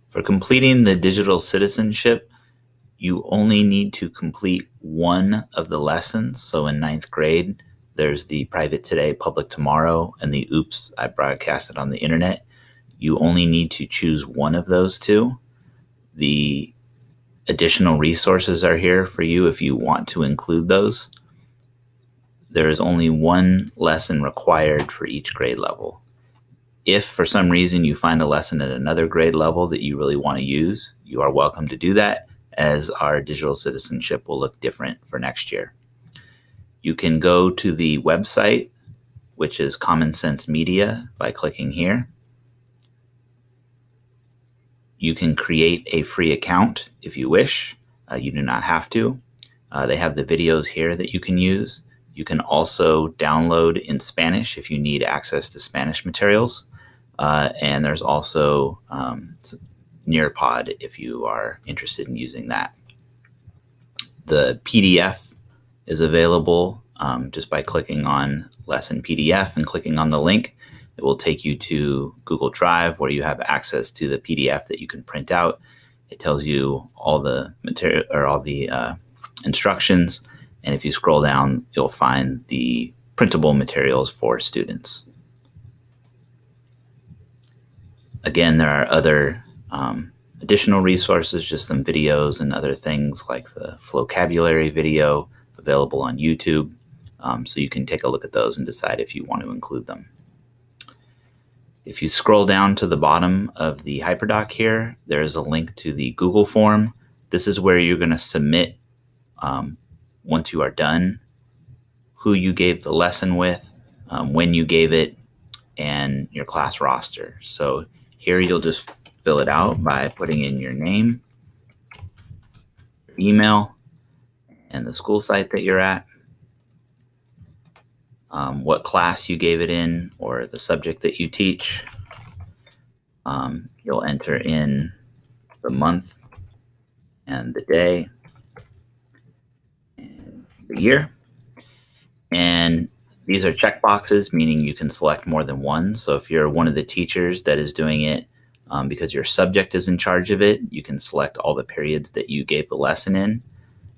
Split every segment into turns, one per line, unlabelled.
For completing the digital citizenship, you only need to complete one of the lessons. So in 9th grade, there's the private today, public tomorrow, and the OUHSD I broadcasted on the internet. You only need to choose one of those two. The additional resources are here for you if you want to include those. There is only one lesson required for each grade level. If for some reason you find a lesson at another grade level that you really want to use, you are welcome to do that, as our digital citizenship will look different for next year. You can go to the website, which is Common Sense Media, by clicking here. You can create a free account if you wish. You do not have to. They have the videos here that you can use. You can also download in Spanish if you need access to Spanish materials. And there's also Nearpod if you are interested in using that. The PDF is available just by clicking on Lesson PDF and clicking on the link. It will take you to Google Drive where you have access to the PDF that you can print out. It tells you all the material or all the instructions. And if you scroll down, you'll find the printable materials for students. Again, there are other additional resources, just some videos and other things like the vocabulary video available on YouTube. So you can take a look at those and decide if you want to include them. If you scroll down to the bottom of the hyperdoc here, there is a link to the Google form. This is where you're going to submit, once you are done, who you gave the lesson with, when you gave it, and your class roster. So here you'll just fill it out by putting in your name, your email, and the school site that you're at, what class you gave it in or the subject that you teach. You'll enter in the month and the day and the year. And these are checkboxes, meaning you can select more than one. So if you're one of the teachers that is doing it because your subject is in charge of it, you can select all the periods that you gave the lesson in.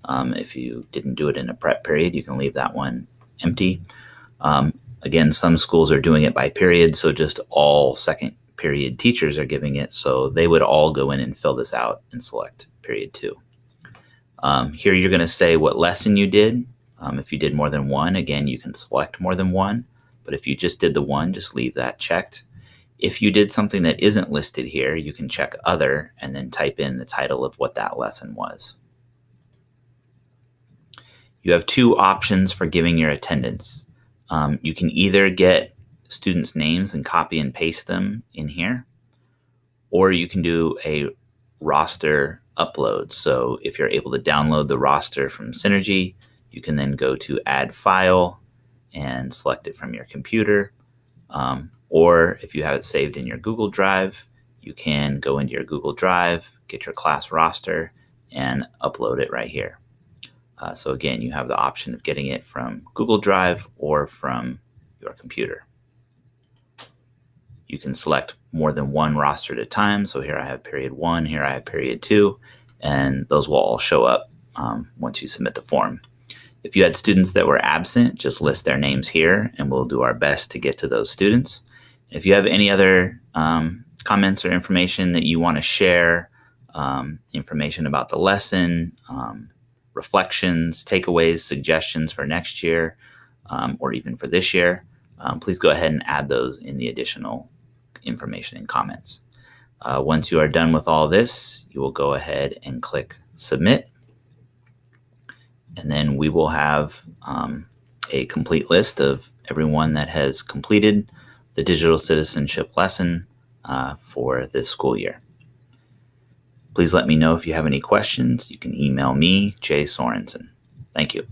If you didn't do it in a prep period, you can leave that one empty. Again, some schools are doing it by period, so just all second period teachers are giving it, so they would all go in and fill this out and select period 2. Here you're going to say what lesson you did. If you did more than one, again, you can select more than one, but if you just did the one, just leave that checked. If you did something that isn't listed here, you can check other and then type in the title of what that lesson was. You have 2 options for giving your attendance. You can either get students' names and copy and paste them in here, or you can do a roster upload. So if you're able to download the roster from Synergy, you can then go to Add File and select it from your computer. Or if you have it saved in your Google Drive, you can go into your Google Drive, get your class roster, and upload it right here. So again, you have the option of getting it from Google Drive or from your computer. You can select more than one roster at a time. So here I have period 1, here I have period 2, and those will all show up once you submit the form. If you had students that were absent, just list their names here and we'll do our best to get to those students. If you have any other comments or information that you want to share, information about the lesson, reflections, takeaways, suggestions for next year, or even for this year, please go ahead and add those in the additional information and comments. Once you are done with all this, you will go ahead and click Submit. And then we will have a complete list of everyone that has completed the digital citizenship lesson for this school year. Please let me know if you have any questions. You can email me, Jay Sorensen. Thank you.